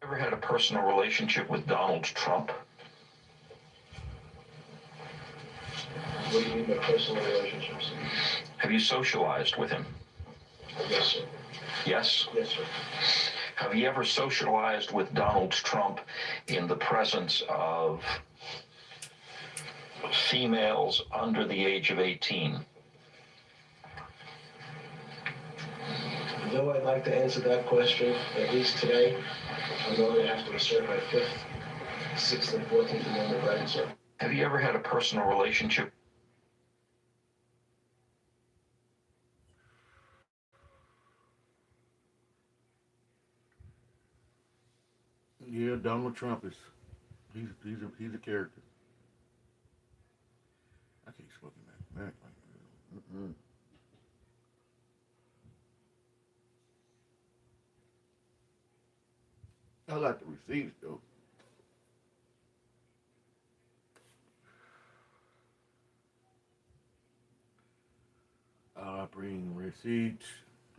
Ever had a personal relationship with Donald Trump? What do you mean by personal relationships? Have you socialized with him? Yes, sir. Yes? Yes, sir. Have you ever socialized with Donald Trump in the presence of females under the age of 18? Though I'd like to answer that question, at least today, I'm going to have to assert my 5th, 6th, and 14th Amendment rights, sir. Have you ever had a personal relationship? Yeah, Donald Trump is he's a character. I can't smoke him back like that. I like the receipts though. I bring receipts.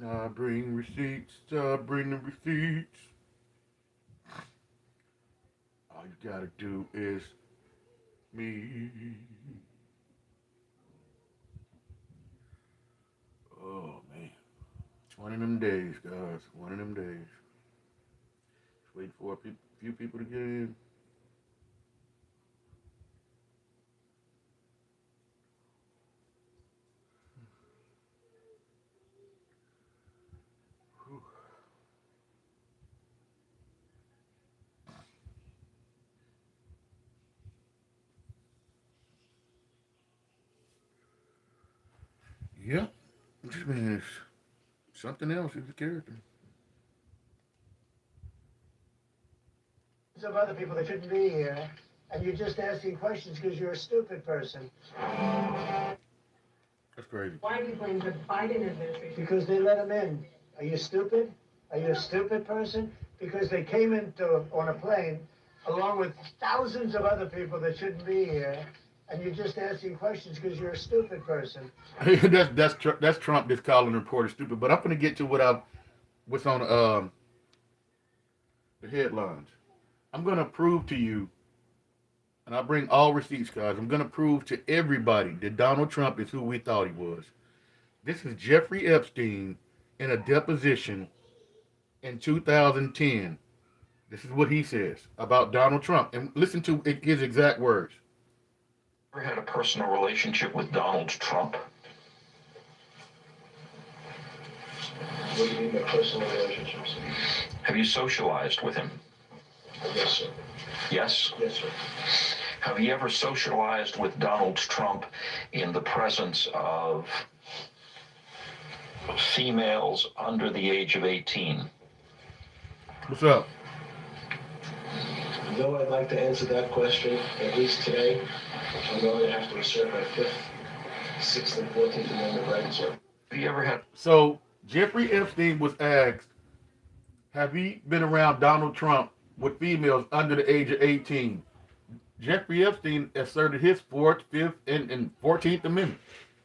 I bring receipts. I bring the receipts. All you gotta do is me. Oh man, it's one of them days, guys. One of them days. Just waiting for a few people to get in. Whew. Yeah, this man is something else. He's a character. Of other people that shouldn't be here, and you're just asking questions because you're a stupid person. That's crazy. Why do you blame the Biden administration? Because they let them in. Are you stupid? Are you a stupid person? Because they came on a plane along with thousands of other people that shouldn't be here, and you're just asking questions because you're a stupid person. That's Trump just calling the reporter stupid. But I'm gonna get to what's on the headlines. I'm gonna prove to you, and I bring all receipts, guys. I'm gonna prove to everybody that Donald Trump is who we thought he was. This is Jeffrey Epstein in a deposition in 2010. This is what he says about Donald Trump, and listen to his exact words. Ever had a personal relationship with Donald Trump? What do you mean by personal relationships? Have you socialized with him? Yes, sir. Yes? Yes, sir. Have you ever socialized with Donald Trump in the presence of females under the age of 18? What's up? Though I'd like to answer that question, at least today, I'm going to have to assert my 5th, 6th, and 14th Amendment rights, sir. Have you ever had... So Jeffrey Epstein was asked, have he been around Donald Trump with females under the age of 18? Jeffrey Epstein asserted his 4th, 5th, and 14th Amendment.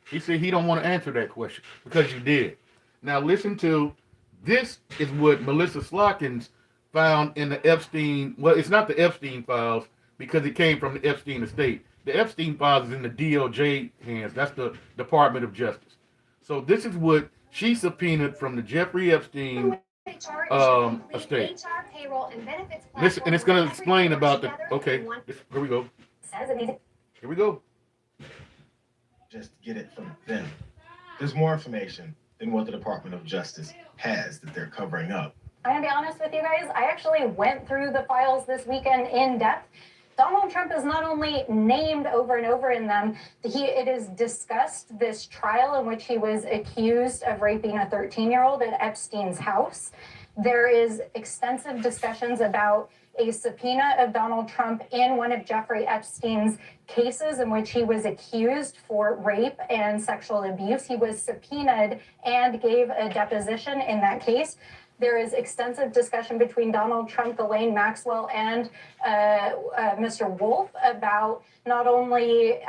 He said he don't want to answer that question because you did. Now listen to, this is what Melissa Slockins found in the Epstein, well, it's not the Epstein files because it came from the Epstein estate. The Epstein files is in the DOJ hands. That's the Department of Justice. So this is what she subpoenaed from the Jeffrey Epstein estate. Listen, and it's going to explain about the, okay, here we go. Here we go. Just get it from them. There's more information than what the Department of Justice has that they're covering up. I'm gonna be honest with you guys, I actually went through the files this weekend in depth. Donald Trump is not only named over and over in them, it is discussed this trial in which he was accused of raping a 13-year-old at Epstein's house. There is extensive discussions about a subpoena of Donald Trump in one of Jeffrey Epstein's cases in which he was accused for rape and sexual abuse. He was subpoenaed and gave a deposition in that case. There is extensive discussion between Donald Trump, Ghislaine Maxwell, and Mr. Wolf about not only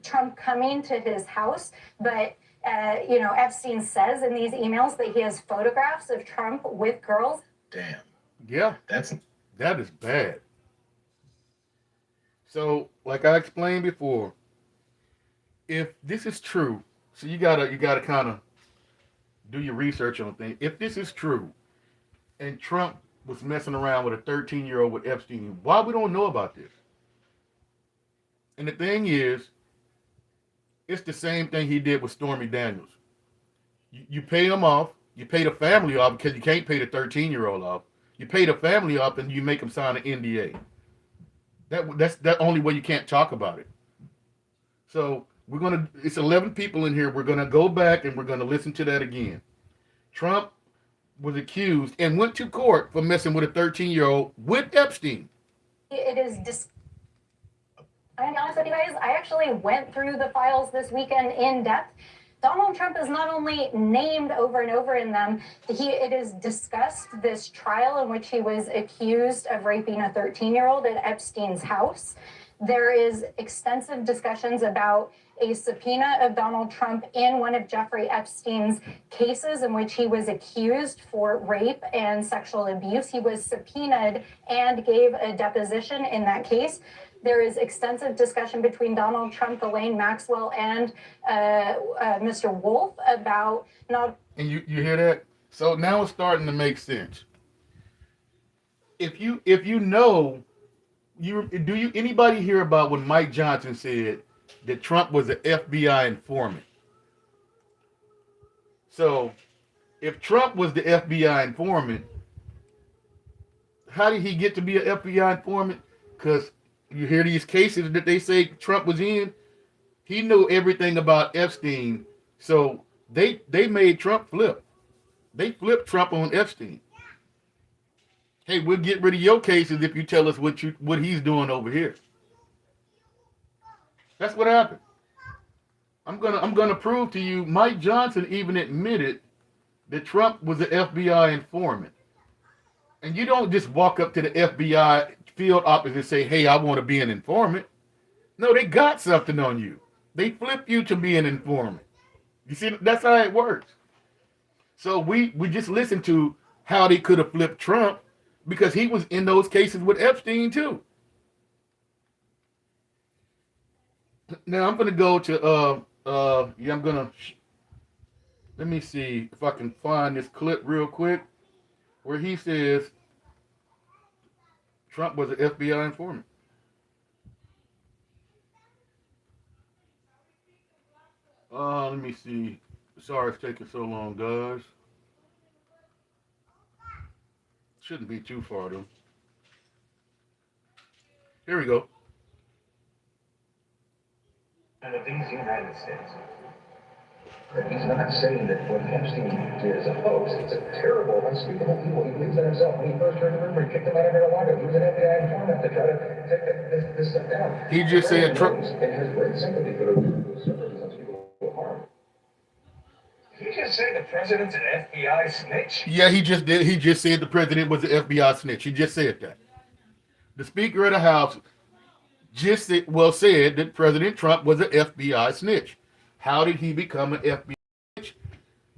Trump coming to his house, but Epstein says in these emails that he has photographs of Trump with girls. Damn. Yeah. That's That is bad. So, like I explained before, if this is true, so you gotta kind of do your research on things. If this is true, and Trump was messing around with a 13-year-old with Epstein, why we don't know about this? And the thing is, it's the same thing he did with Stormy Daniels. You pay him off, you pay the family off because you can't pay the 13-year-old off. You pay the family off and you make them sign an NDA. That's the only way you can't talk about it. So it's 11 people in here. We're gonna go back and we're gonna listen to that again. Trump was accused and went to court for messing with a 13-year-old with Epstein. It is I'm gonna be honest with you guys, I actually went through the files this weekend in depth. Donald Trump is not only named over and over in them, it is discussed this trial in which he was accused of raping a 13-year-old at Epstein's house. There is extensive discussions about a subpoena of Donald Trump in one of Jeffrey Epstein's cases in which he was accused for rape and sexual abuse. He was subpoenaed and gave a deposition in that case. There is extensive discussion between Donald Trump, Elaine Maxwell, and Mr. Wolf about not. And you hear that? So now it's starting to make sense. If you know, anybody hear about when Mike Johnson said that Trump was an FBI informant? So if Trump was the FBI informant, how did he get to be an FBI informant? Because you hear these cases that they say Trump was in. He knew everything about Epstein, so they made Trump flip. They flipped Trump on Epstein. Hey, we'll get rid of your cases if you tell us what he's doing over here. That's what happened. I'm gonna prove to you. Mike Johnson even admitted that Trump was an FBI informant. And you don't just walk up to the FBI field office and say, hey, I want to be an informant. No, they got something on you. They flip you to be an informant. You see, that's how it works. So we just listened to how they could have flipped Trump because he was in those cases with Epstein too. Now I'm going to go to, let me see if I can find this clip real quick where he says Trump was an FBI informant. Let me see. Sorry it's taking so long, guys. Shouldn't be too far, though. Here we go. And of these United States. He's not saying that what Epstein did is a hoax. It's a terrible, unspeakable evil. He believes in himself. When he first heard the rumor, he kicked him out of Mar-a-Lago. He was an FBI informant to try to take this stuff down. He just said Trump. And has great sympathy for the conservatives and people who are harmed. Did he just say the president's an FBI snitch? Yeah, he just did. He just said the president was an FBI snitch. He just said that. The Speaker of the House said that President Trump was an FBI snitch. How did he become an FBI snitch?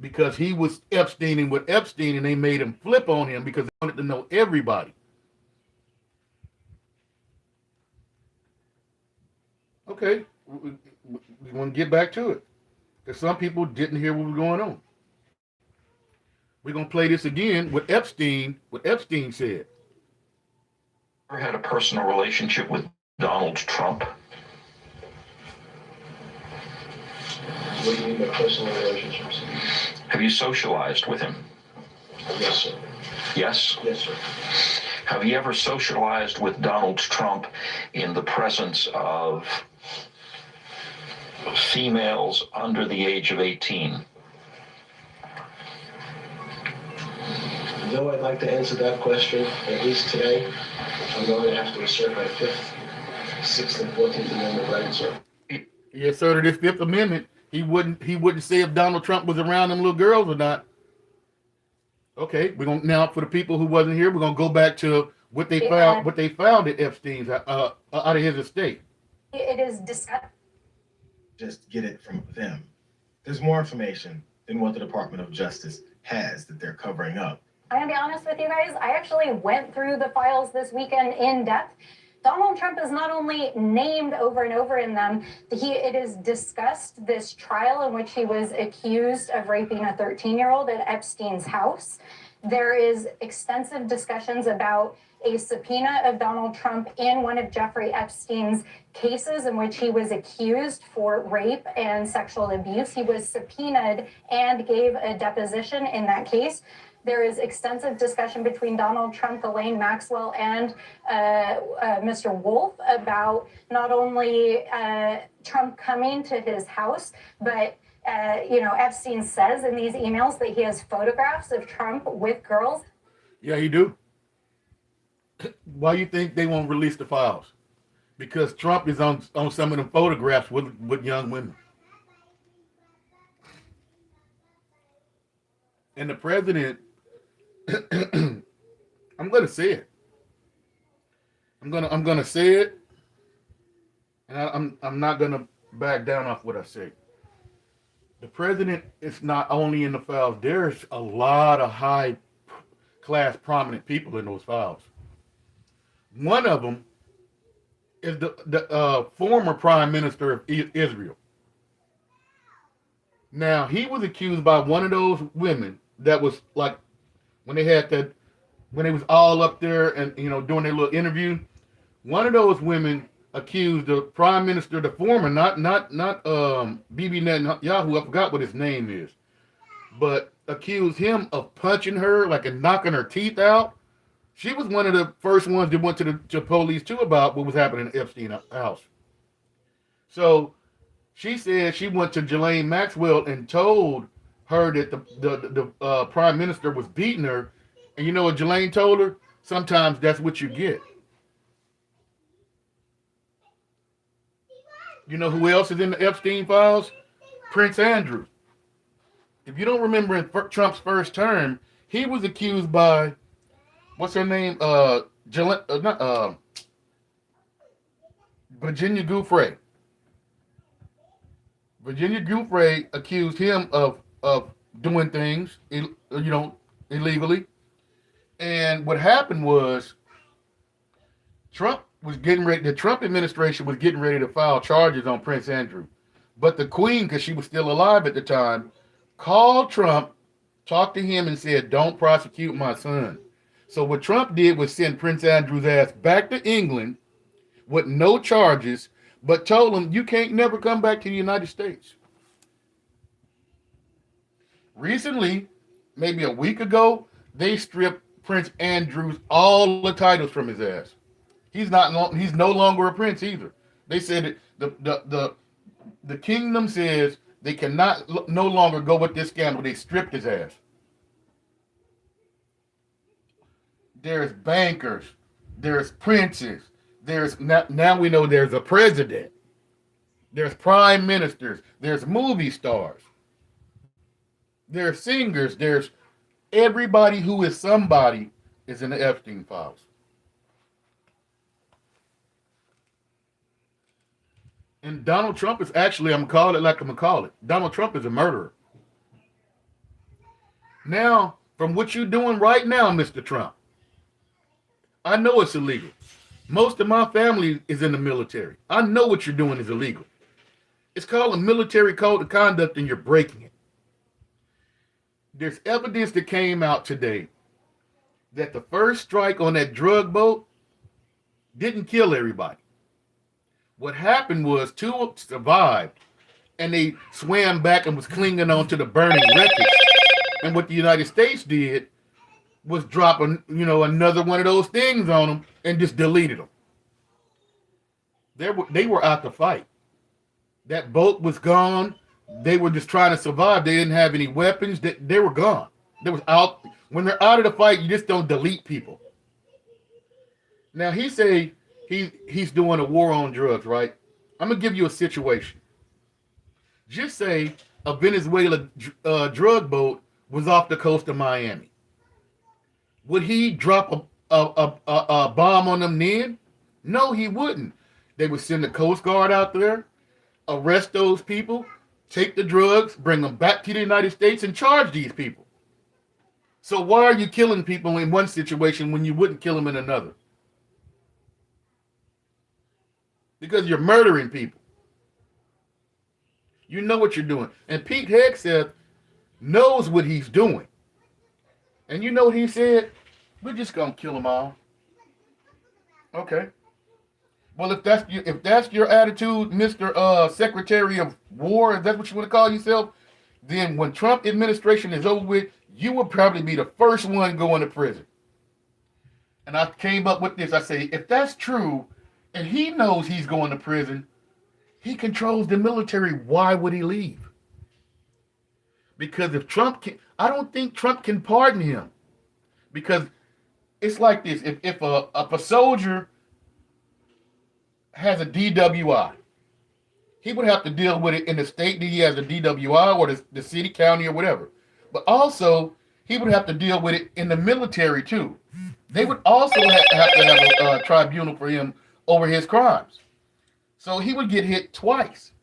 Because he was Epsteining with Epstein and they made him flip on him because they wanted to know everybody. Okay, we want to get back to it. Because some people didn't hear what was going on. We're going to play this again with Epstein, what Epstein said. Ever had a personal relationship with Donald Trump? What do you mean by personal relationships? Have you socialized with him? Yes, sir. Yes? Yes, sir. Have you ever socialized with Donald Trump in the presence of females under the age of 18? Though I'd like to answer that question, at least today, I'm going to have to assert my 5th, 6th, and 14th Amendment rights, sir. He asserted his Fifth Amendment. He wouldn't say if Donald Trump was around them little girls or not. Okay, we're gonna now for the people who wasn't here, we're gonna go back to what they found at Epstein's out of his estate. It is discussed. Just get it from them. There's more information than what the Department of Justice has that they're covering up. I'm gonna be honest with you guys. I actually went through the files this weekend in depth. Donald Trump is not only named over and over in them, it is discussed this trial in which he was accused of raping a 13-year-old at Epstein's house. There is extensive discussions about a subpoena of Donald Trump in one of Jeffrey Epstein's cases in which he was accused for rape and sexual abuse. He was subpoenaed and gave a deposition in that case. There is extensive discussion between Donald Trump, Ghislaine Maxwell, and Mr. Wolf about not only Trump coming to his house, but Epstein says in these emails that he has photographs of Trump with girls. Yeah, he do. Why you think they won't release the files? Because Trump is on some of them photographs with young women. And the president, I'm gonna say it. I'm gonna say it, and I'm not gonna back down off what I say. The president is not only in the files. There's a lot of high class prominent people in those files. One of them is the former prime minister of Israel. Now, he was accused by one of those women that was like, when they was all up there and, doing their little interview, one of those women accused the prime minister, the former, not Bibi Netanyahu, I forgot what his name is, but accused him of punching her, like, and knocking her teeth out. She was one of the first ones that went to the police too about what was happening in Epstein house. So she said she went to Ghislaine Maxwell and told her that the prime minister was beating her. And you know what Ghislaine told her? Sometimes that's what you get. You know who else is in the Epstein files? Prince Andrew. If you don't remember, in Trump's first term, he was accused by, what's her name? Virginia Giuffre. Virginia Giuffre accused him of doing things, illegally. And what happened was, the Trump administration was getting ready to file charges on Prince Andrew. But the Queen, because she was still alive at the time, called Trump, talked to him, and said, "Don't prosecute my son." So what Trump did was send Prince Andrew's ass back to England with no charges, but told him, "You can't never come back to the United States." Recently, maybe a week ago, they stripped Prince Andrew's all the titles from his ass. He's no longer a prince either. They said that the kingdom says they cannot no longer go with this scandal. They stripped his ass. There's bankers, there's princes, there's now we know there's a president, there's prime ministers, there's movie stars, there's singers, there's everybody who is somebody is in the Epstein files. And Donald Trump is actually, I'm gonna call it. Donald Trump is a murderer. Now, from what you're doing right now, Mr. Trump, I know it's illegal. Most of my family is in the military. I know what you're doing is illegal. It's called a military code of conduct, and you're breaking it. There's evidence that came out today that the first strike on that drug boat didn't kill everybody. What happened was two survived, and they swam back and was clinging on to the burning wreckage. And what the United States did was drop another one of those things on them and just deleted them. They were out to fight. That boat was gone. They were just trying to survive. They didn't have any weapons. They were gone. They was out. When they're out of the fight, you just don't delete people. Now he say he's doing a war on drugs, right? I'm gonna give you a situation. Just say a Venezuela drug boat was off the coast of Miami. Would he drop a bomb on them then? No, he wouldn't. They would send the Coast Guard out there, arrest those people, take the drugs, bring them back to the United States, and charge these people. So why are you killing people in one situation when you wouldn't kill them in another? Because you're murdering people. You know what you're doing. And Pete Hegseth knows what he's doing. And you know what he said? We're just going to kill them all. Okay. Well, if that's your attitude, Mr. Secretary of War, if that's what you want to call yourself, then when Trump administration is over with, you will probably be the first one going to prison. And I came up with this. I say, if that's true, and he knows he's going to prison, he controls the military. Why would he leave? Because if Trump can, I don't think Trump can pardon him. Because it's like this: if a soldier has a DWI, he would have to deal with it in the state that he has a DWI or the city, county, or whatever. But also, he would have to deal with it in the military too. They would also have to have a tribunal for him over his crimes. So he would get hit twice.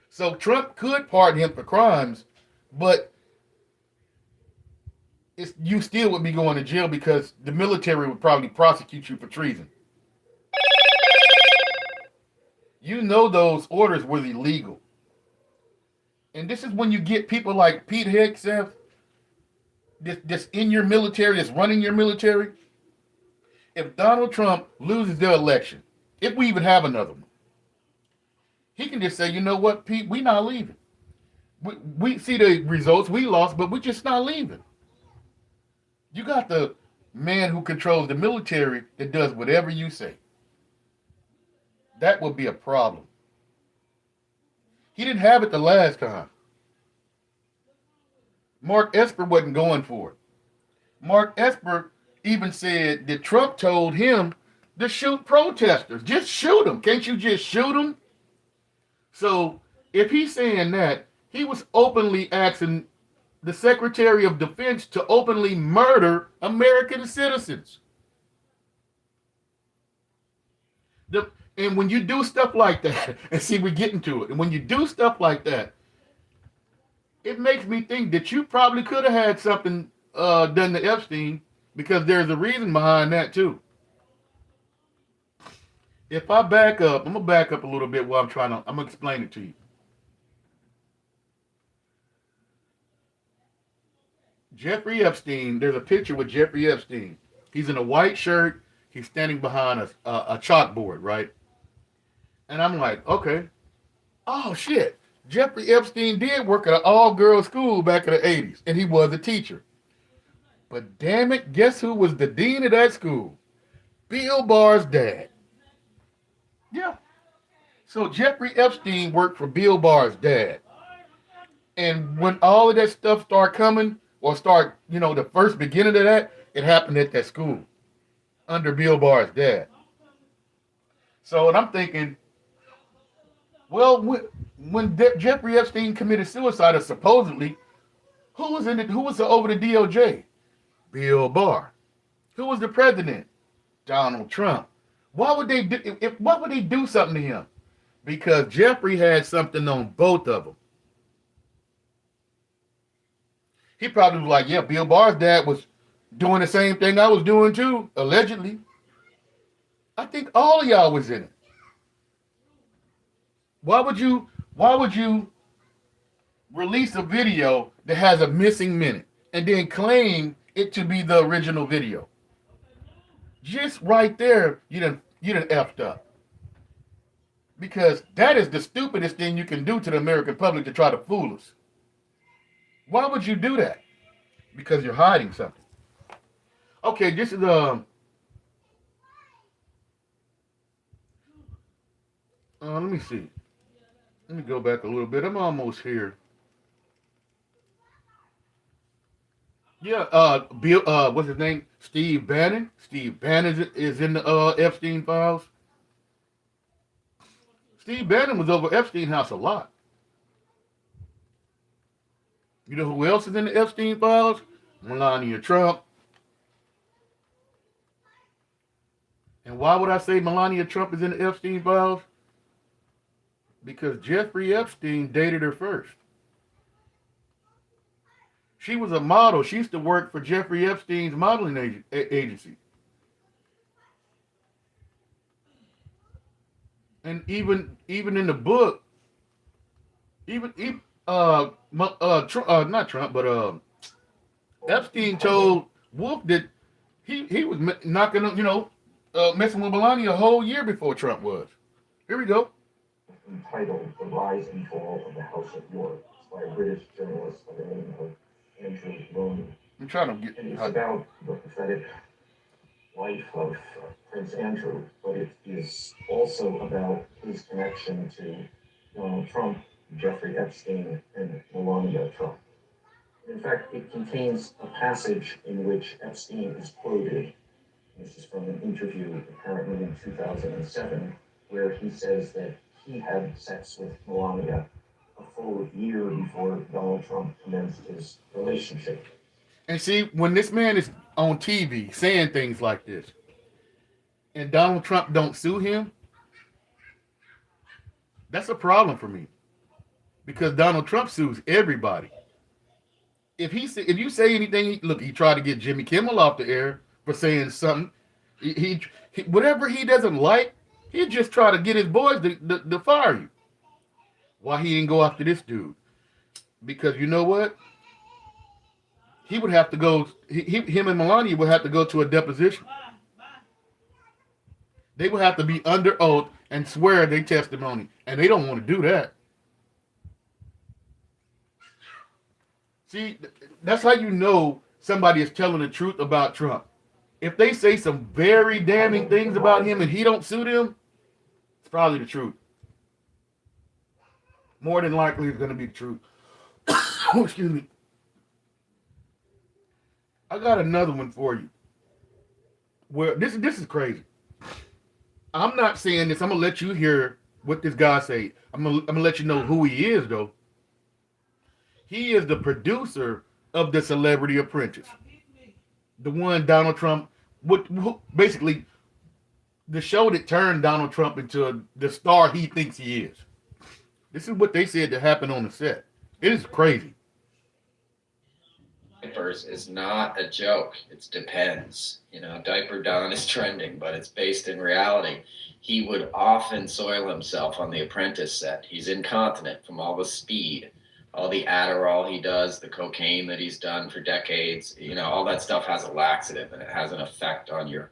So Trump could pardon him for crimes, but you still would be going to jail because the military would probably prosecute you for treason. You know those orders were illegal. And this is when you get people like Pete Hegseth that's in your military, that's running your military. If Donald Trump loses the election, if we even have another one, he can just say, you know what, Pete, we're not leaving. We see the results, we lost, but we're just not leaving. You got the man who controls the military that does whatever you say. That would be a problem. He didn't have it the last time. Mark Esper wasn't going for it. Mark Esper even said that Trump told him to shoot protesters. Just shoot them. Can't you just shoot them? So if he's saying that, he was openly asking the Secretary of Defense to openly murder American citizens. And when you do stuff like that, and see, we're getting to it, and when you do stuff like that, it makes me think that you probably could have had something done to Epstein, because there's a reason behind that too. If I back up, I'm gonna back up a little bit while I'm gonna explain it to you. Jeffrey Epstein, there's a picture with Jeffrey Epstein. He's in a white shirt. He's standing behind a chalkboard, right? And I'm like, okay. Oh, shit. Jeffrey Epstein did work at an all-girls school back in the 80s, and he was a teacher. But damn it, guess who was the dean of that school? Bill Barr's dad. Yeah. So Jeffrey Epstein worked for Bill Barr's dad. And when all of that stuff started coming, or the first beginning of that, it happened at that school under Bill Barr's dad. So, and I'm thinking, well, when Jeffrey Epstein committed suicide, or supposedly, who was over the DOJ? Bill Barr. Who was the president? Donald Trump. Why would they do something to him? Because Jeffrey had something on both of them. He probably was like, yeah, Bill Barr's dad was doing the same thing I was doing too, allegedly. I think all of y'all was in it. Why would you release a video that has a missing minute and then claim it to be the original video? Just right there, you done effed up. Because that is the stupidest thing you can do to the American public, to try to fool us. Why would you do that? Because you're hiding something. Okay, this is let me see. Let me go back a little bit. I'm almost here. Yeah, Bill, what's his name? Steve Bannon. Steve Bannon is in the Epstein files. Steve Bannon was over Epstein house a lot. You know who else is in the Epstein files? Melania Trump. And why would I say Melania Trump is in the Epstein files? Because Jeffrey Epstein dated her first. She was a model. She used to work for Jeffrey Epstein's modeling agency. And even in the book, even not Trump, but Epstein told Wolf that he was knocking, messing with Melania a whole year before Trump was. Here we go. Entitled The Rise and Fall of the House of York. It's by a British journalist by the name of Andrew Loney. I'm trying to get. And it's about the pathetic life of Prince Andrew, but it is also about his connection to Donald Trump, Jeffrey Epstein, and Melania Trump. In fact, it contains a passage in which Epstein is quoted. This is from an interview apparently in 2007, where he says that he had sex with Melania a full year before Donald Trump commenced his relationship. And see, when this man is on TV saying things like this, and Donald Trump don't sue him, that's a problem for me. Because Donald Trump sues everybody. If you say anything, look, he tried to get Jimmy Kimmel off the air for saying something. He whatever he doesn't like, he just try to get his boys to fire you. Why he didn't go after this dude? Because you know what? He would have to go. Him and Melania would have to go to a deposition. They would have to be under oath and swear their testimony, and they don't want to do that. See, that's how you know somebody is telling the truth about Trump. If they say some very damning things about him and he don't sue them, it's probably the truth. More than likely, it's going to be the truth. Oh, excuse me. I got another one for you. Where this is crazy. I'm not saying this. I'm gonna let you hear what this guy say. I'm gonna let you know who he is, though. He is the producer of the Celebrity Apprentice, the one Donald Trump, basically the show that turned Donald Trump into the star he thinks he is. This is what they said that happened on the set. It is crazy. Diapers is not a joke. It depends. Diaper Don is trending, but it's based in reality. He would often soil himself on The Apprentice set. He's incontinent from all the speed, all the Adderall he does, the cocaine that he's done for decades. All that stuff has a laxative, and it has an effect on your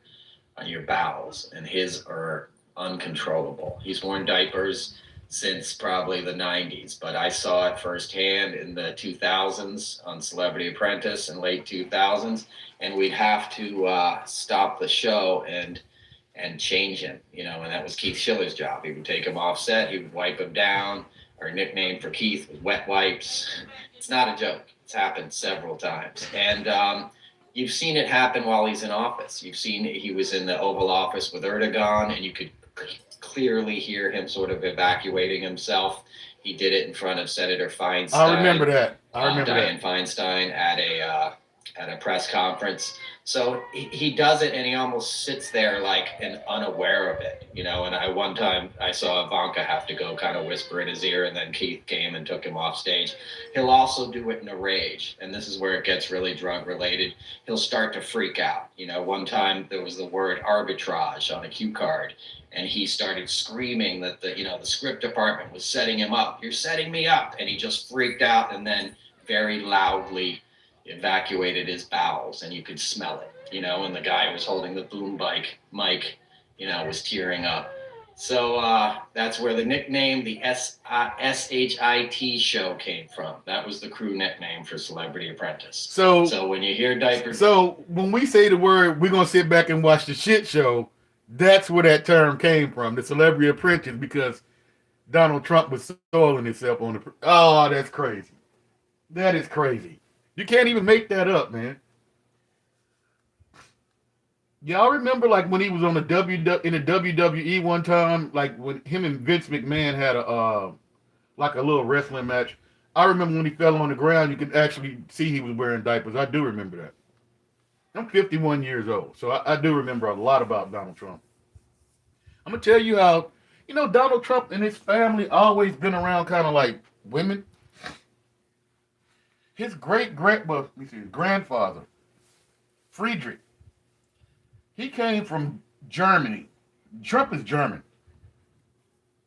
bowels, and his are uncontrollable. He's worn diapers since probably the 90s, but I saw it firsthand in the 2000s on Celebrity Apprentice in late 2000s, and we'd have to stop the show and change him, and that was Keith Schiller's job. He would take him off set, he would wipe him down. Our nickname for Keith was Wet Wipes. It's not a joke. It's happened several times, and you've seen it happen while he's in office. You've seen he was in the Oval Office with Erdogan, and you could clearly hear him sort of evacuating himself. He did it in front of Senator Feinstein. I remember that. Dianne Feinstein at a press conference. So he does it, and he almost sits there like and unaware of it, And one time I saw Ivanka have to go kind of whisper in his ear, and then Keith came and took him off stage. He'll also do it in a rage, and this is where it gets really drug related. He'll start to freak out. One time there was the word arbitrage on a cue card, and he started screaming that the script department was setting him up. You're setting me up, and he just freaked out, and then very loudly evacuated his bowels, and you could smell it, and the guy who was holding the boom mic, was tearing up. So that's where the nickname, the SHIT show came from. That was the crew nickname for Celebrity Apprentice. So when you hear diapers... So when we say the word, we're going to sit back and watch the shit show, that's where that term came from, the Celebrity Apprentice, because Donald Trump was soiling himself on the... Oh, that's crazy. That is crazy. You can't even make that up, man. Y'all remember like when he was on the WWE one time, like when him and Vince McMahon had a little wrestling match. I remember when he fell on the ground, you could actually see he was wearing diapers. I do remember that. I'm 51 years old, so I do remember a lot about Donald Trump. I'm gonna tell you how, Donald Trump and his family always been around kind of like women. his grandfather, Friedrich, he came from Germany. Trump is German.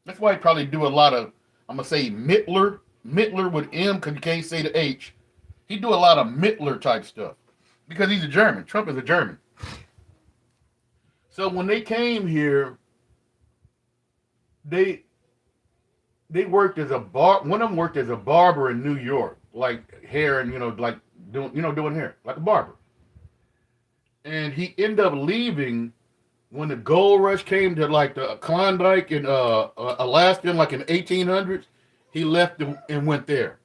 That's why he probably do a lot of, I'm gonna say Mittler with M because you can't say the H. He do a lot of Mittler type stuff because he's a German. Trump is a German. So when they came here, they worked as a one of them worked as a barber in New York, like hair and like doing hair like a barber. And he ended up leaving when the gold rush came to like the Klondike in Alaska, like in the 1800s. He left and went there.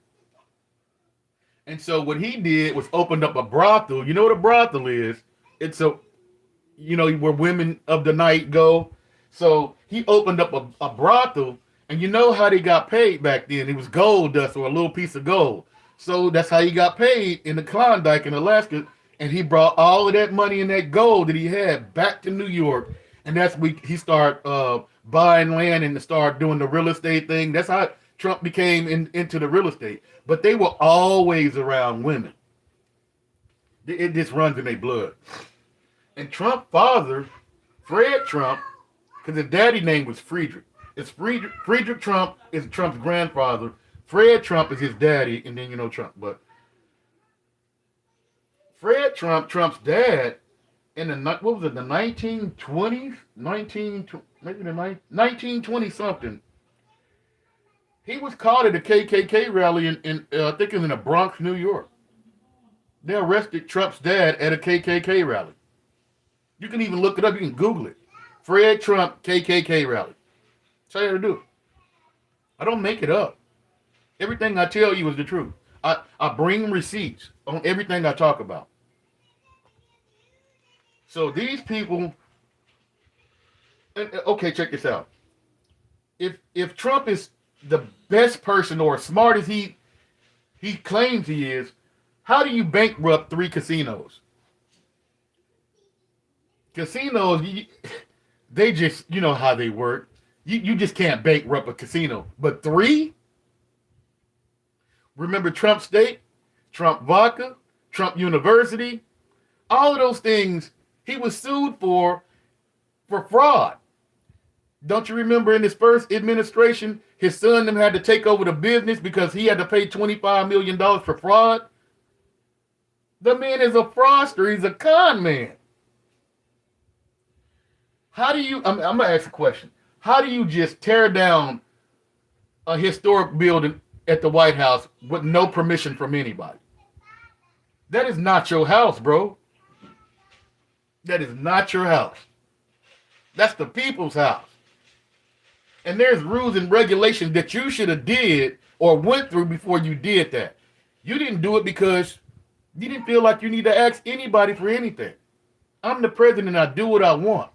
And so what he did was opened up a brothel. You know what a brothel is? It's a where women of the night go. So he opened up a brothel, and you know how they got paid back then? It was gold dust or a little piece of gold. So that's how he got paid in the Klondike in Alaska. And he brought all of that money and that gold that he had back to New York. And that's when he started buying land and started doing the real estate thing. That's how Trump became into the real estate. But they were always around women. It just runs in their blood. And Trump's father, Fred Trump, because his daddy name was Friedrich. It's Friedrich Trump is Trump's grandfather. Fred Trump is his daddy, and then Trump. But Fred Trump, Trump's dad, in the 1920s, maybe the 1920 something. He was caught at a KKK rally in I think it was in the Bronx, New York. They arrested Trump's dad at a KKK rally. You can even look it up. You can Google it. Fred Trump KKK rally. That's all you have to do. I don't make it up. Everything I tell you is the truth. I bring receipts on everything I talk about. So these people, okay, check this out. If Trump is the best person or as smart as he claims he is, how do you bankrupt 3 casinos? Casinos, they just, you know how they work. You just can't bankrupt a casino. But 3? Remember Trump State, Trump Vodka, Trump University, all of those things he was sued for fraud. Don't you remember in his first administration, his son had to take over the business because he had to pay $25 million for fraud? The man is a fraudster. He's a con man. How do you, I'm going to ask a question. How do you just tear down a historic building at the White House with no permission from anybody? That is not your house, bro. That is not your house. That's the people's house. And there's rules and regulations that you should have did or went through before you did that. You didn't do it because you didn't feel like you need to ask anybody for anything. I'm the president. I do what I want.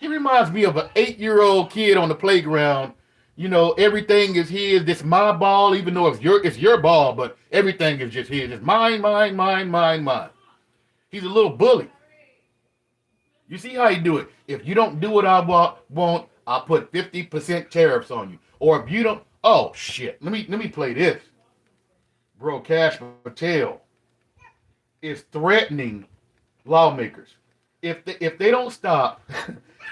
He reminds me of an 8-year-old kid on the playground. Everything is his. This my ball, even though it's your ball, but everything is just his. It's mine, mine, mine, mine, mine. He's a little bully. You see how he do it. If you don't do what I want, I'll put 50% tariffs on you. Or if you don't, oh shit. Let me play this. Bro, Cash Patel is threatening lawmakers. If they don't stop,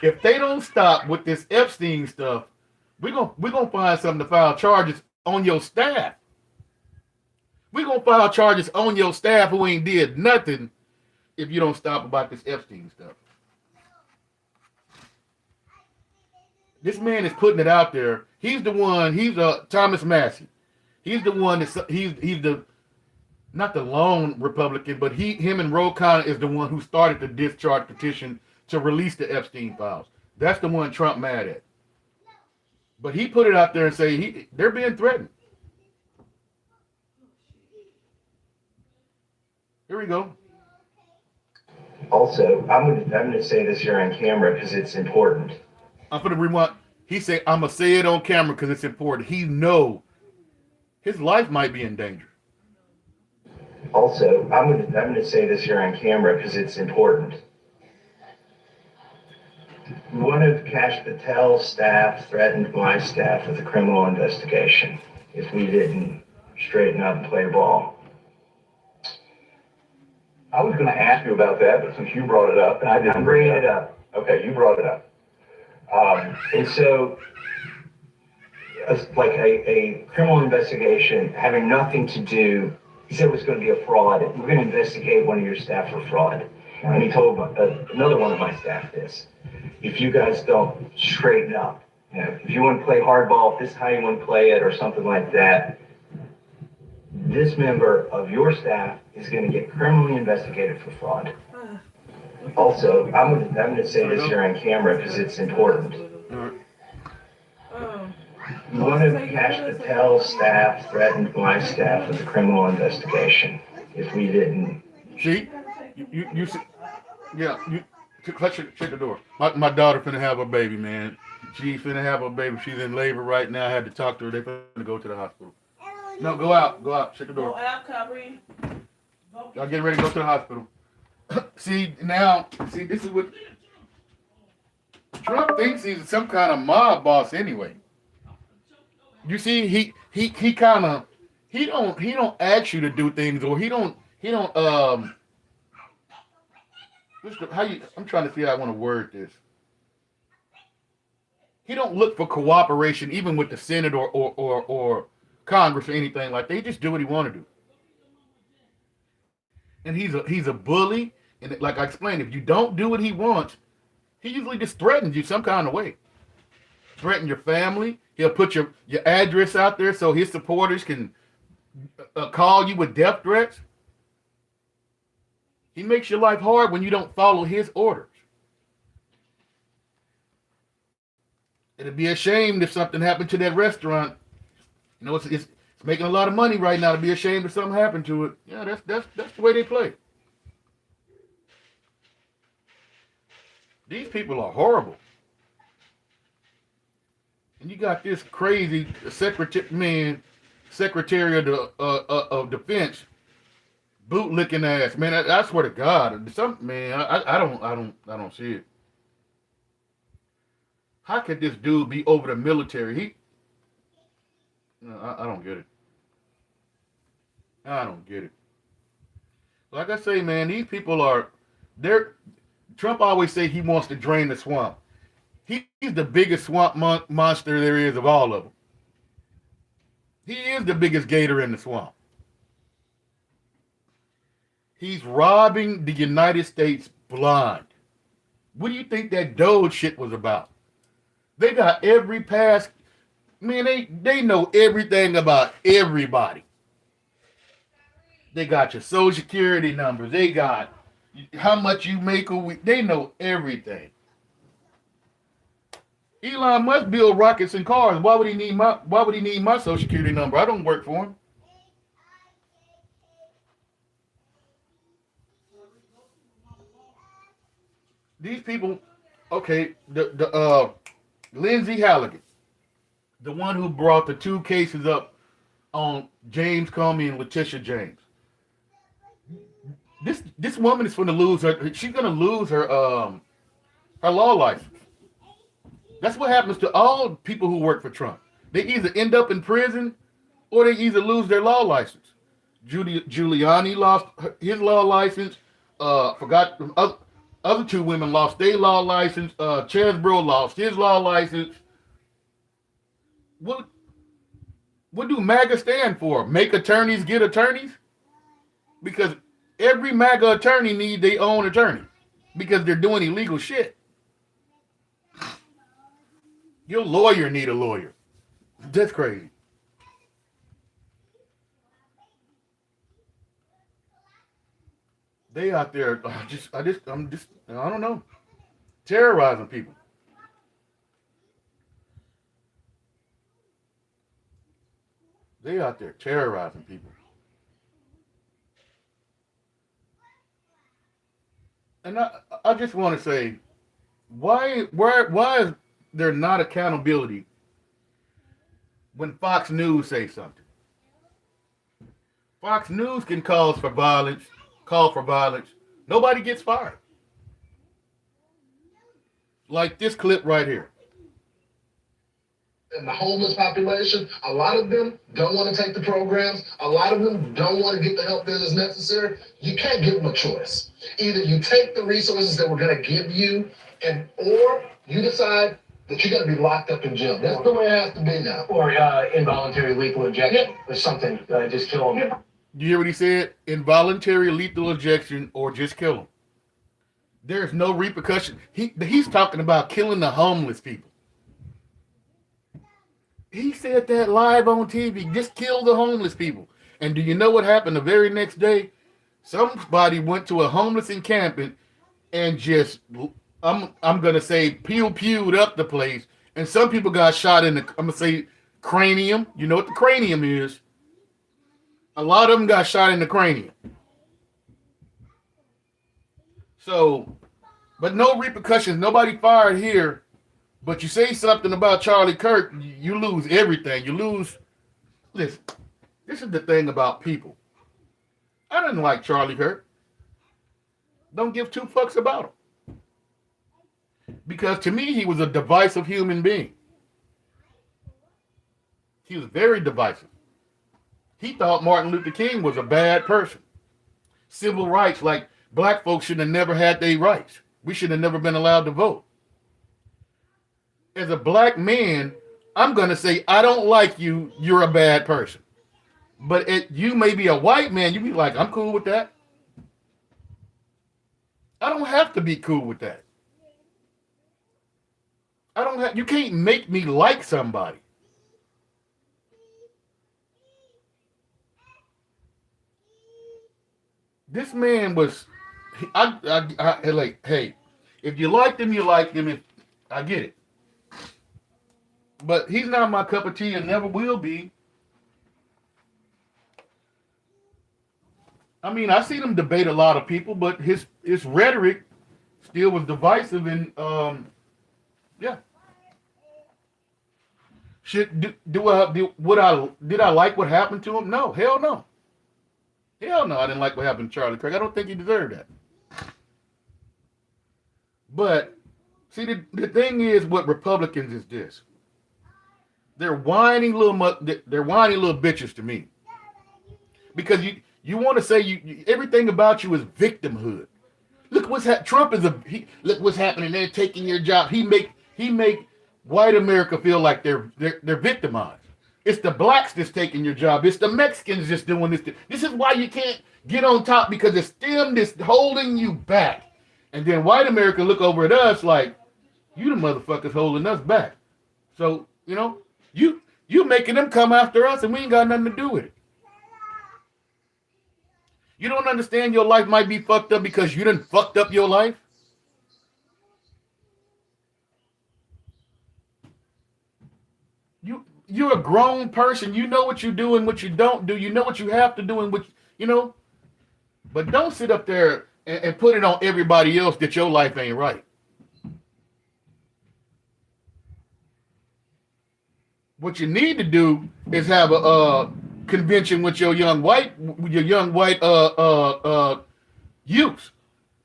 if they don't stop with this Epstein stuff, we're gonna find something to file charges on your staff. We're gonna file charges on your staff who ain't did nothing if you don't stop about this Epstein stuff. This man is putting it out there. He's the one. He's Thomas Massey. He's the one he's the not the lone Republican, but him and Ro Khanna is the one who started the discharge petition to release the Epstein files. That's the one Trump mad at. But he put it out there and say they're being threatened. Here we go. Also, I'm gonna say this here on camera because it's important. I'm gonna rewind. He said, "I'm gonna say it on camera because it's important." He know his life might be in danger. Also, I'm gonna say this here on camera because it's important. One of Cash Patel's staff threatened my staff with a criminal investigation if we didn't straighten up and play ball? I was going to ask you about that, but since you brought it up, and I didn't bring it up. Okay, you brought it up. And so, like a criminal investigation having nothing to do, he said it was going to be a fraud. We're going to investigate one of your staff for fraud. And he told another one of my staff this. If you guys don't straighten up, you know, if you want to play hardball, if this is how you want to play it or something like that, this member of your staff is going to get criminally investigated for fraud. Also, I'm going to say this here on camera because it's important. One of Cash Patel's staff threatened my staff with a criminal investigation if we didn't. See, you see, yeah, you shut the door. My daughter finna have a baby, man. She's finna have a baby. She's in labor right now. I had to talk to her. They finna go to the hospital. No, go out, shut the door. Go out, Kyrie. Y'all getting ready to go to the hospital. See, this is what Trump thinks he's some kind of mob boss anyway. You see, he don't ask you to do things, or he don't I'm trying to see how I want to word this. He don't look for cooperation even with the Senate or Congress or anything like that. He just do what he want to do. And he's a bully, and like I explained, if you don't do what he wants, he usually just threatens you some kind of way. Threaten your family. He'll put your address out there so his supporters can call you with death threats. He makes your life hard when you don't follow his orders. It'd be a shame if something happened to that restaurant. You know, it's making a lot of money right now. To be ashamed if something happened to it. Yeah, that's the way they play. These people are horrible. And you got this crazy Secretary of Defense, boot licking ass, man. I swear to God, I don't see it. How could this dude be over the military? I don't get it. I don't get it. Like I say, man, these people Trump always say he wants to drain the swamp. He's the biggest swamp monster there is of all of them. He is the biggest gator in the swamp. He's robbing the United States blind. What do you think that Doge shit was about? They got every pass. Man, they know everything about everybody. They got your social security numbers. They got how much you make a week. They know everything. Elon Musk build rockets and cars. Why would he need my social security number? I don't work for him. These people, okay, the Lindsay Halligan, the one who brought the 2 cases up on James Comey and Letitia James. This woman is going to lose her. She's going to lose her law license. That's what happens to all people who work for Trump. They either end up in prison or they either lose their law license. Giuliani lost his law license. Forgot the other 2 women lost their law license. Chesbro lost his law license. What do MAGA stand for? Make attorneys get attorneys? Because every MAGA attorney needs their own attorney because they're doing illegal shit. Your lawyer need a lawyer. That's crazy. They out there I don't know, terrorizing people. They out there terrorizing people. And I just want to say, why is there not accountability when Fox News say something? Fox News can call for violence. Nobody gets fired. Like this clip right here. and the homeless population, a lot of them don't want to take the programs. A lot of them don't want to get the help that is necessary. You can't give them a choice. Either you take the resources that we're going to give you, or you decide that you're going to be locked up in jail. That's the way it has to be now. Or involuntary lethal injection or something. Just kill them. You hear what he said? Involuntary lethal injection or just kill them. There's no repercussion. He's talking about killing the homeless people. He said that live on TV. Just kill the homeless people. And do you know what happened the very next day? Somebody went to a homeless encampment and just, I'm gonna say, pewed up the place. And some people got shot in the, I'm gonna say, cranium. You know what the cranium is? A lot of them got shot in the cranium. So, but no repercussions. Nobody fired here. But you say something about Charlie Kirk, you lose everything. You lose. Listen, this is the thing about people. I didn't like Charlie Kirk. Don't give two fucks about him. Because to me, he was a divisive human being. He was very divisive. He thought Martin Luther King was a bad person. Civil rights, like black folks should have never had their rights. We should have never been allowed to vote. As a black man, I'm going to say, I don't like you. You're a bad person. But you may be a white man. You be like, I'm cool with that. I don't have to be cool with that. You can't make me like somebody. This man was, I like, hey, if you liked him, you liked him. I get it. But he's not my cup of tea and never will be. I mean, I seen him debate a lot of people, but his rhetoric still was divisive and yeah. Did I like what happened to him? No, hell no. Hell no, I didn't like what happened to Charlie Kirk. I don't think he deserved that. But see, the thing is, what Republicans is this. They're whiny little bitches to me. Because you want to say everything about you is victimhood. Look what's Trump is look what's happening. They're taking your job. He make white America feel like they're victimized. It's the blacks that's taking your job. It's the Mexicans just doing this. This is why you can't get on top, because it's them that's holding you back. And then white America look over at us like, you the motherfuckers holding us back. So, you making them come after us and we ain't got nothing to do with it. You don't understand your life might be fucked up because you done fucked up your life? You're a grown person. You know what you do and what you don't do. You know what you have to do and what, But don't sit up there and put it on everybody else that your life ain't right. What you need to do is have a convention with your young white youth,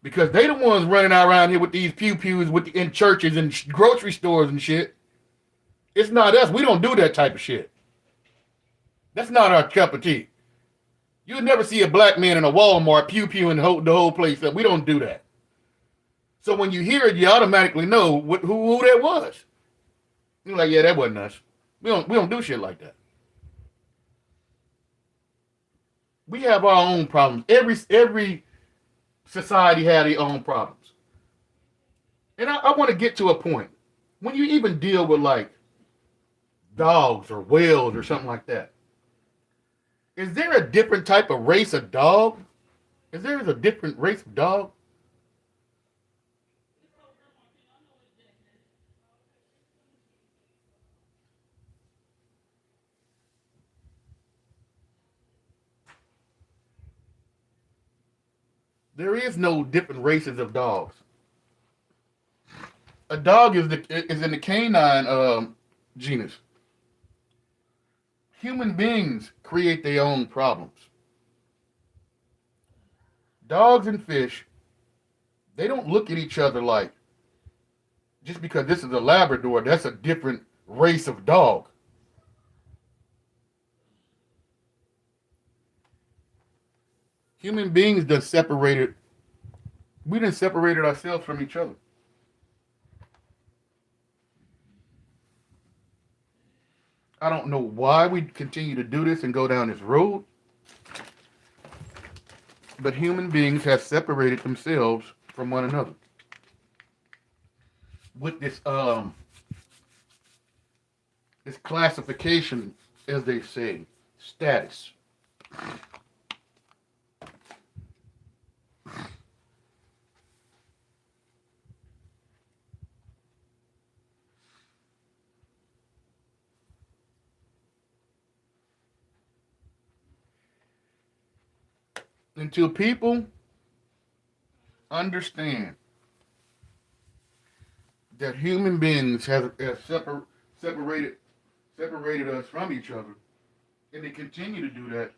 because they the ones running around here with these pews in churches and grocery stores and shit. It's not us. We don't do that type of shit. That's not our cup of tea. You'll never see a black man in a Walmart pew-pewing the whole place up. We don't do that. So when you hear it, you automatically know who that was. You're like, yeah, that wasn't us. We don't do shit like that. We have our own problems. Every society had their own problems. And I want to get to a point. When you even deal with like dogs or whales or something like that, is there a different type of race of dog? Is there a different race of dog? There is no different races of dogs. A dog is in the canine genus. Human beings create their own problems. Dogs and fish, they don't look at each other like, just because this is a Labrador, that's a different race of dog. Human beings done separated. We done separated ourselves from each other. I don't know why we continue to do this and go down this road, but human beings have separated themselves from one another with this classification, as they say, status. Until people understand that human beings have separated us from each other, and they continue to do that.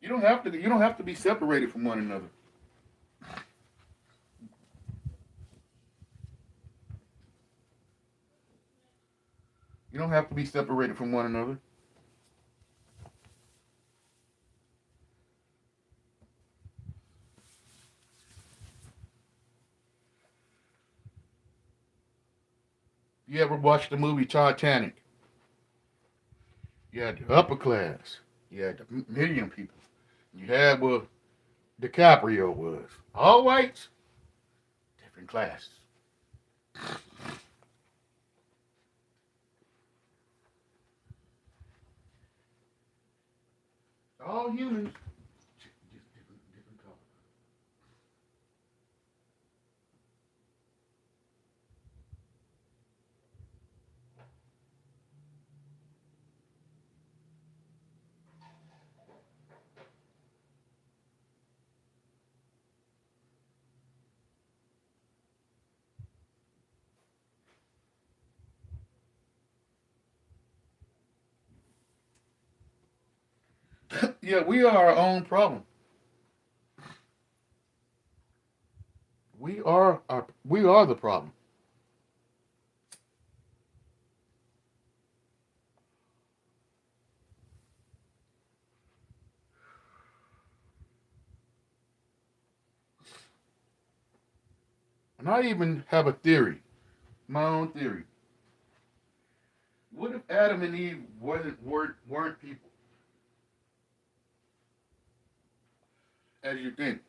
You don't have to be separated from one another. You don't have to be separated from one another. You ever watched the movie Titanic? You had the upper class. You had the million people. You had where DiCaprio was. All whites, different classes. All humans, just different colors. Yeah, we are our own problem. We are the problem. And I even have a theory, my own theory. What if Adam and Eve weren't people, as you think?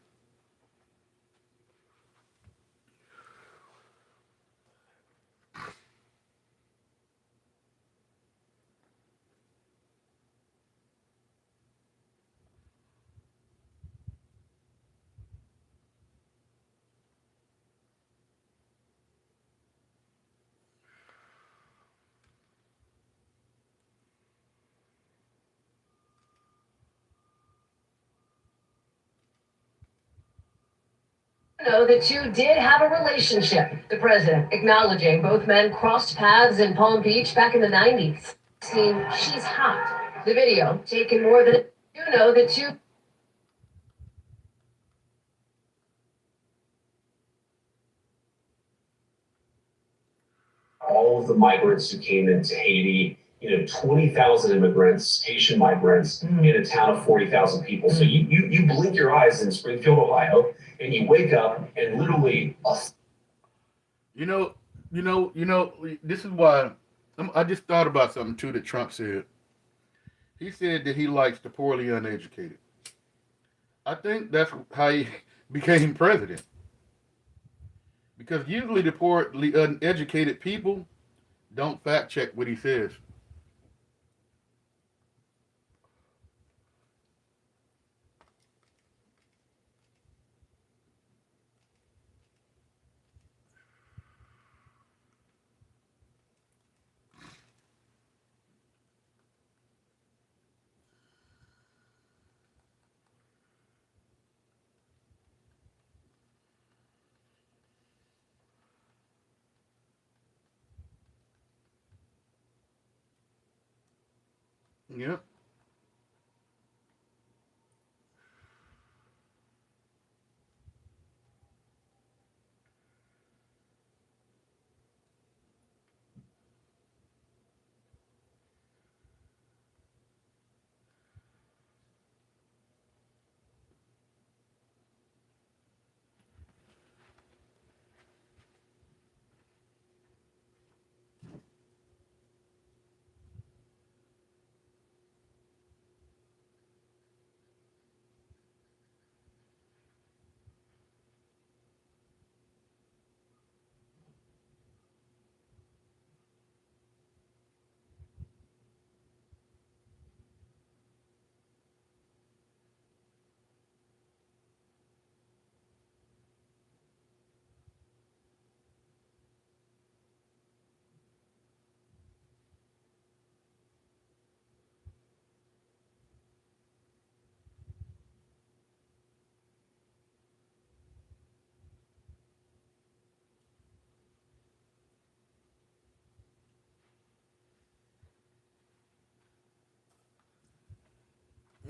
Know the two did have a relationship. The president acknowledging both men crossed paths in Palm Beach back in the 90s. Seen She's Hot. The video taken more than the two. All of the migrants who came into Haiti, 20,000 immigrants, Haitian migrants, in a town of 40,000 people. So you blink your eyes in Springfield, Ohio, and you wake up and literally us. You know, this is why I just thought about something too that Trump said. He said that he likes the poorly uneducated. I think that's how he became president. Because usually the poorly uneducated people don't fact check what he says. Yeah.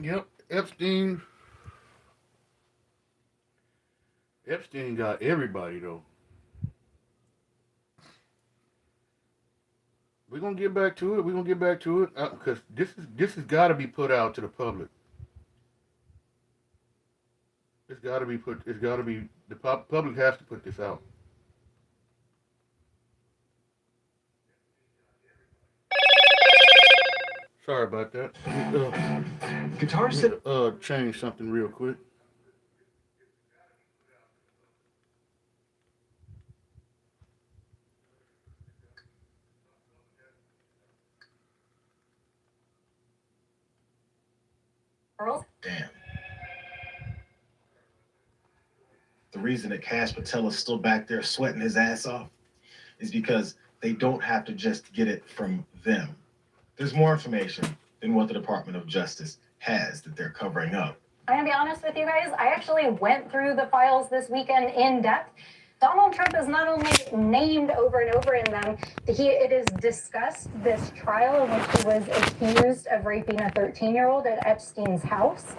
Yep, Epstein got everybody though. We're gonna get back to it. We're gonna get back to it because this has got to be put out to the public. It's got to be put. It's got to be the public has to put this out. Sorry about that. Guitar said, Change something real quick. Girls. damn. The reason that Cash Patel is still back there sweating his ass off is because they don't have to just get it from them. There's more information than what the Department of Justice has that they're covering up. I'm gonna be honest with you guys. I actually went through the files this weekend in depth. Donald Trump is not only named over and over in them, it is discussed this trial in which he was accused of raping a 13-year-old at Epstein's house.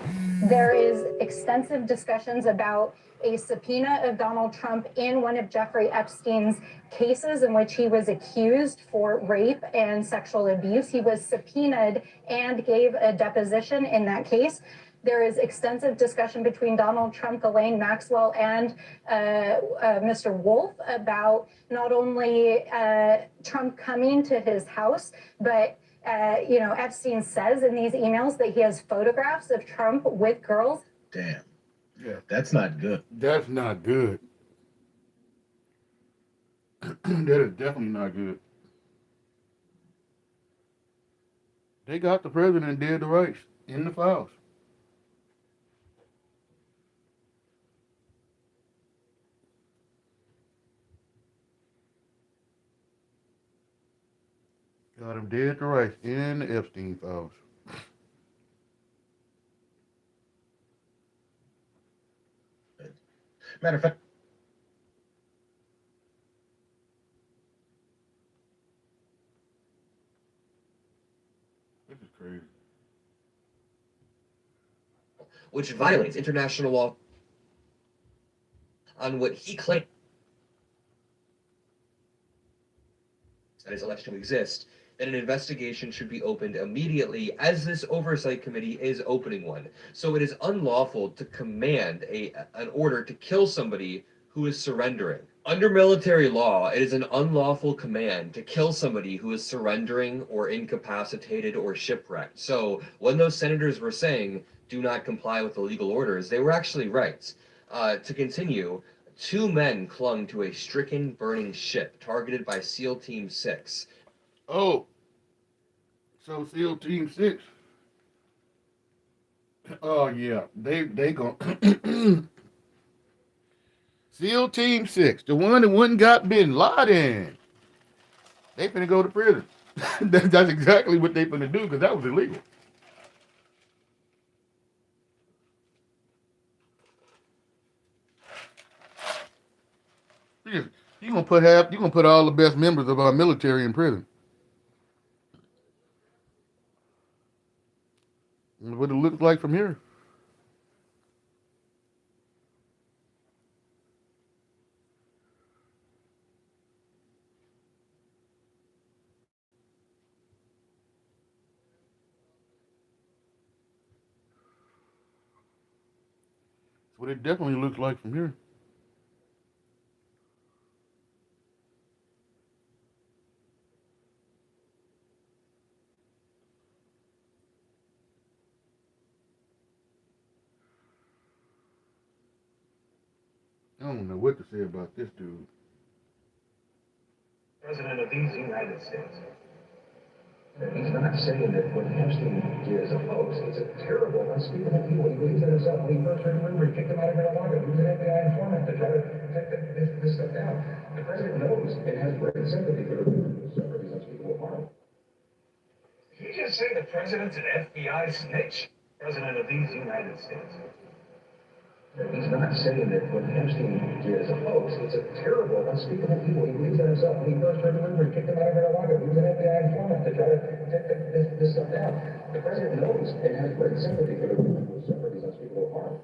There is extensive discussions about a subpoena of Donald Trump in one of Jeffrey Epstein's cases in which he was accused for rape and sexual abuse. He was subpoenaed and gave a deposition in that case. There is extensive discussion between Donald Trump, Ghislaine Maxwell, and Mr. Wolf about not only Trump coming to his house, but Epstein says in these emails that he has photographs of Trump with girls. Damn. Yeah, That's not good. that's not good. That is definitely not good. They got the president dead to rights in the files. Got him dead to rights in the Epstein files. Matter of fact, This is crazy. which violates international law on what he claimed that is alleged to exist, then an investigation should be opened immediately, as this oversight committee is opening one. So it is unlawful to command an order to kill somebody who is surrendering. Under military law, it is an unlawful command to kill somebody who is surrendering or incapacitated or shipwrecked. So when those senators were saying, do not comply with the legal orders, they were actually right. To continue, 2 men clung to a stricken burning ship targeted by SEAL Team 6. Oh, so SEAL Team 6. Oh yeah, they go. SEAL Team 6, the one that wouldn't got Bin Laden. They finna go to prison. That's exactly what they finna do because that was illegal. You gonna put all the best members of our military in prison. What it looks like from here. That's what it definitely looks like from here. I don't know what to say about this dude. President of these United States. He's not saying that what Epstein did is a hoax. It's a terrible, unspeakable evil. He believes in himself. When he first heard the rumor, he kicked him out of Mar-a-Lago. He was an FBI informant to try to take this stuff down. The president knows and has great sympathy for the rumor. Suffer these unspeakable harm. Did you just say the president's an FBI snitch? President of these United States. He's not saying that what Epstein did is a hoax. It's a terrible, unspeakable evil. He believes in himself. When he first heard the rumor, he kicked him out of Mar-a-Lago. He was an FBI informant to try to take this stuff down. The president knows and has great sympathy for the people who suffered these unspeakable harm.